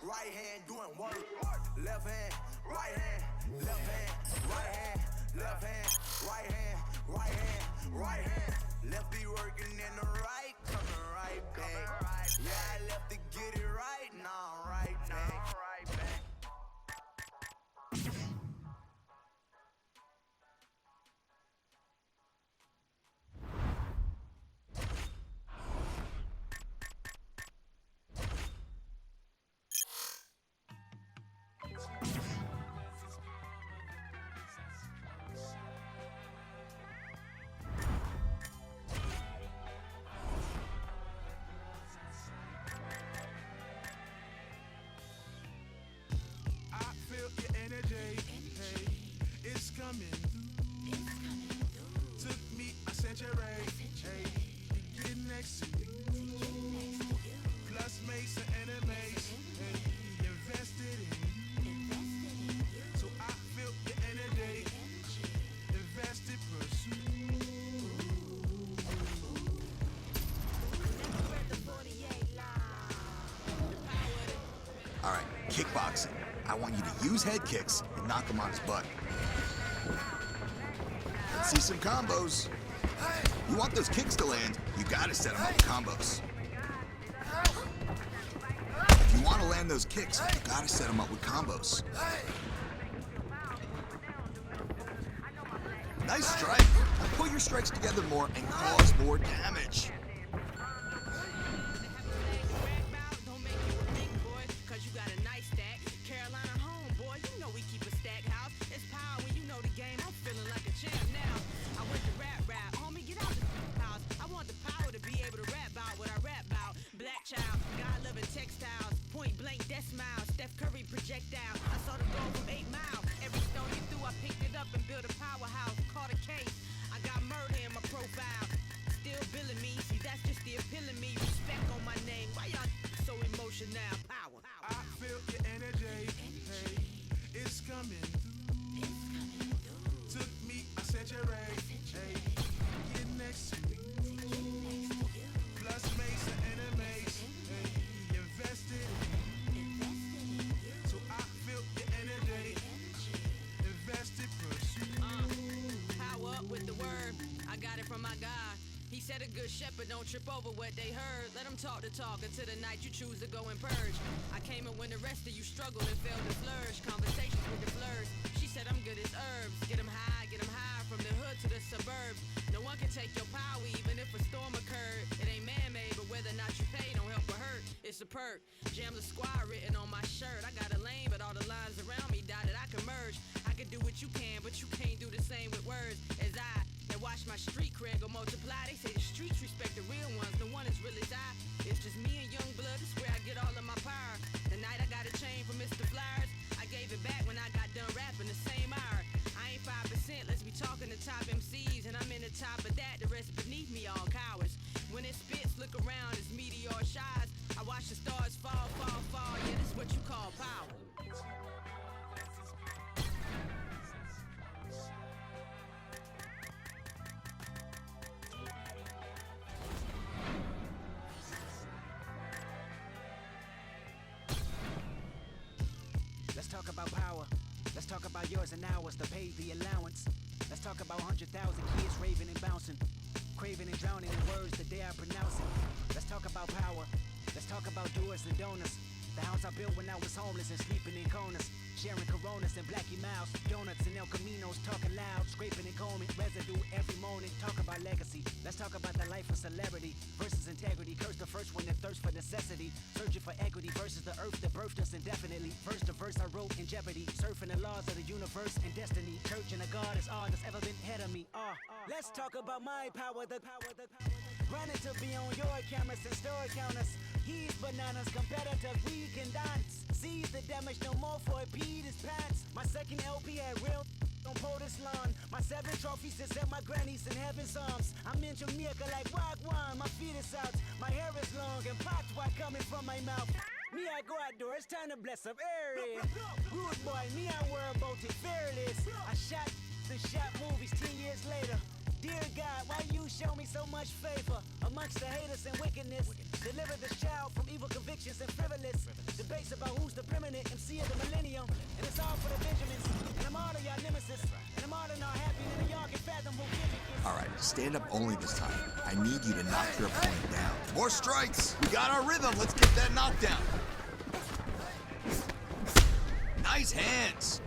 right hand doing work. Left hand, right hand, left hand, right hand, left hand, right hand, right hand, right hand. Left be working in the right, coming right back. Yeah, I left to get it right, now I'm right back. All right, kickboxing. I want you to use head kicks and knock him on his butt. Let's see some combos. You want those kicks to land, you gotta set them up with combos. If you want to land those kicks, you gotta set them up with combos. Nice strike. Now put your strikes together more and cause more damage. Said a good shepherd don't trip over what they heard. Let them talk the talk until the night you choose to go and purge. I came in when the rest of you struggled and failed to flourish. Conversations with the blurs. She said I'm good as herbs. Get them high from the hood to the suburbs. No one can take your power even if a storm occurred. It ain't man-made, but whether or not you pay don't help or hurt. It's a perk. Jam the squad written on my shirt. I got a lane, but all the lines around me dotted. I can merge. I can do what you can, but you can't do the same with words as I. And watch my street cred go multiply. They say the streets respect the real ones. No one as real as I. It's just me and young blood. It's where I get all of my power. The night I got a chain from Mr. Flyers, I gave it back when I got done rapping the same hour. I ain't 5%. Let's be talking to top MCs, and I'm in the top of that. The rest beneath me all cowards. When it spits, look around as meteor shines. I watch the stars fall, fall, fall. Yeah, this is what you call power. Let's talk about power. Let's talk about yours and ours to pay the allowance. Let's talk about 100,000 kids raving and bouncing, craving and drowning in words the day I pronounce it. Let's talk about power. Let's talk about doers and donors. The house I built when I was homeless and sleeping in corners, sharing Coronas and Blackie Miles, donuts and El Caminos, talking loud, scraping and combing, residue every morning. Talk about legacy. Let's talk about the life of celebrity versus integrity. Curse the first one that thirsts for necessity, searching for equity versus the earth that birthed us indefinitely. First the verse I wrote in jeopardy, surfing the laws of the universe and destiny. Church and a God is all that's ever been ahead of me. Let's talk about my power, the running to be on your cameras and store counters. He's bananas, competitors, we can dance. Seize the damage, no more for it, beat his pants. My second LP had real on POTUS lawn. My 7 trophies is at my granny's in heaven's arms. I'm in Jamaica like Wagwan, my feet is out. My hair is long and patois coming from my mouth. Me, I go outdoors, it's time to bless up area. Rude boy, me, I worry about it, fearless. I shot movies 10 years later. Dear God, why you show me so much favor amongst the haters and wickedness? Deliver the child from evil convictions and frivolous debates about who's UFC of the millennium, and it's all for the Benjamins. And I'm all of y'all nemesis, and I'm all in our happy, and y'all can fathom who giving is. All right, stand up only this time. I need you to knock your opponent down. More strikes. We got our rhythm. Let's get that knockdown. Nice hands.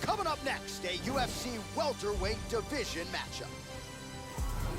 Coming up next, a UFC welterweight division matchup.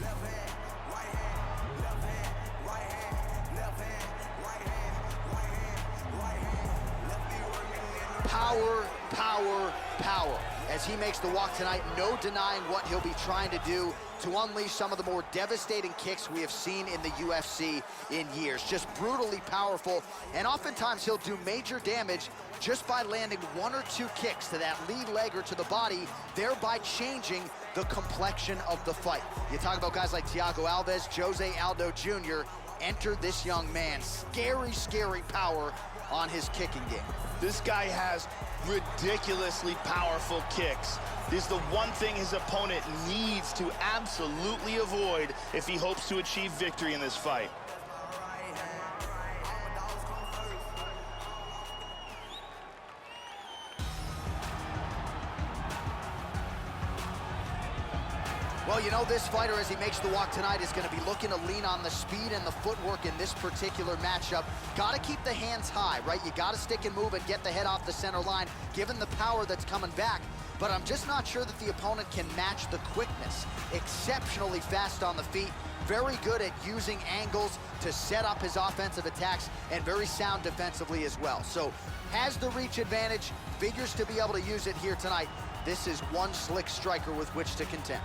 Left hand, right hand, left hand, right hand, left hand, right hand, right hand, right hand. Left me working in the Power, power, power. As he makes the walk tonight, no denying what he'll be trying to do to unleash some of the more devastating kicks we have seen in the UFC in years. Just brutally powerful, and oftentimes he'll do major damage just by landing one or two kicks to that lead leg or to the body, thereby changing the complexion of the fight. You talk about guys like Thiago Alves, Jose Aldo Jr., enter this young man. Scary, scary power on his kicking game. This guy has ridiculously powerful kicks. This is the one thing his opponent needs to absolutely avoid if he hopes to achieve victory in this fight. Well, you know, this fighter, as he makes the walk tonight, is going to be looking to lean on the speed and the footwork in this particular matchup. Got to keep the hands high, right? You got to stick and move and get the head off the center line, given the power that's coming back. But I'm just not sure that the opponent can match the quickness. Exceptionally fast on the feet, very good at using angles to set up his offensive attacks, and very sound defensively as well. So has the reach advantage, figures to be able to use it here tonight. This is one slick striker with which to contend.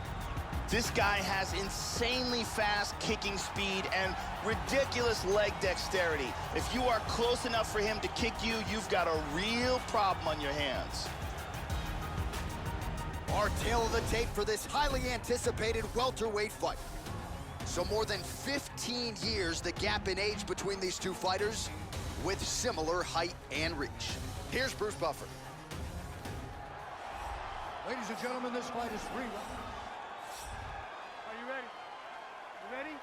This guy has insanely fast kicking speed and ridiculous leg dexterity. If you are close enough for him to kick you, you've got a real problem on your hands. Our tale of the tape for this highly anticipated welterweight fight. So more than 15 years, the gap in age between these two fighters with similar height and reach. Here's Bruce Buffer. Ladies and gentlemen, this fight is 3 rounds. Are you ready? You ready?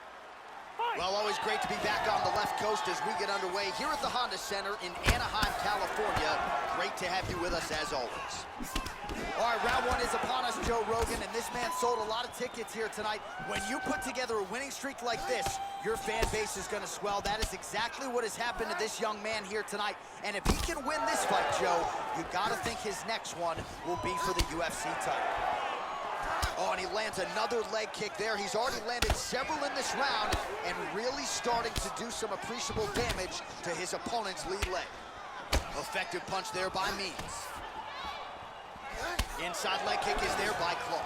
Well, always great to be back on the left coast as we get underway here at the Honda Center in Anaheim, California. Great to have you with us as always. All right, round one is upon us, Joe Rogan, and this man sold a lot of tickets here tonight. When you put together a winning streak like this, your fan base is going to swell. That is exactly what has happened to this young man here tonight. And if he can win this fight, Joe, you got to think his next one will be for the UFC title. Oh, and he lands another leg kick there. He's already landed several in this round and really starting to do some appreciable damage to his opponent's lead leg. Effective punch there by Means. Inside leg kick is there by Clark.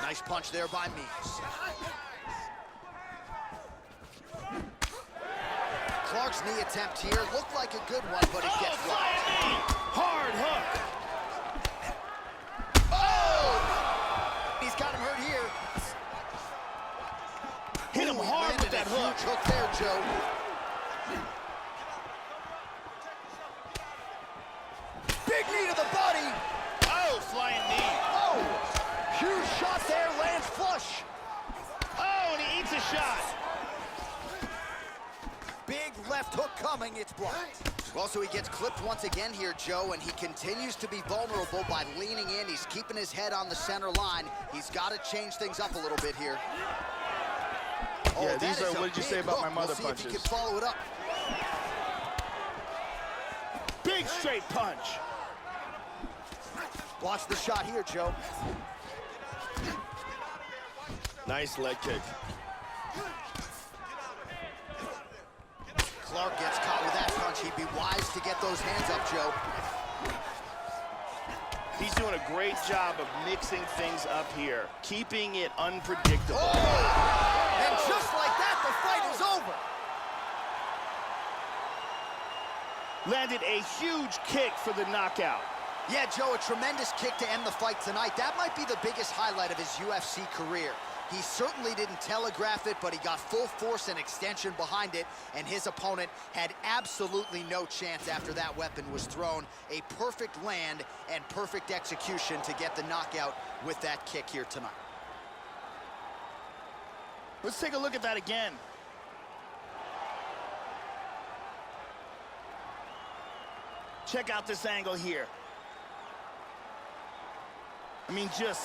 Nice punch there by Means. Clark's knee attempt here looked like a good one, but it gets blocked. Hard hook. He's got him hurt here. Hit him hard with that hook. Huge hook there, Joe. Big knee to the body. Oh, flying knee. Oh, huge shot there, lands flush. Oh, and he eats a shot. Big left hook coming, it's blocked. Well, so he gets clipped once again here, Joe, and he continues to be vulnerable by leaning in. He's keeping his head on the center line. He's got to change things up a little bit here. Oh, yeah, these are, what did you say about my mother punches? punches? If he can follow it up. Big straight punch. Watch the shot here, Joe. Nice leg kick. Clark gets caught with that punch. He'd be wise to get those hands up, Joe. He's doing a great job of mixing things up here, keeping it unpredictable. Oh! And just like that, the fight is over. Landed a huge kick for the knockout. Yeah, Joe, a tremendous kick to end the fight tonight. That might be the biggest highlight of his UFC career. He certainly didn't telegraph it, but he got full force and extension behind it, and his opponent had absolutely no chance after that weapon was thrown. A perfect land and perfect execution to get the knockout with that kick here tonight. Let's take a look at that again. Check out this angle here. I mean, just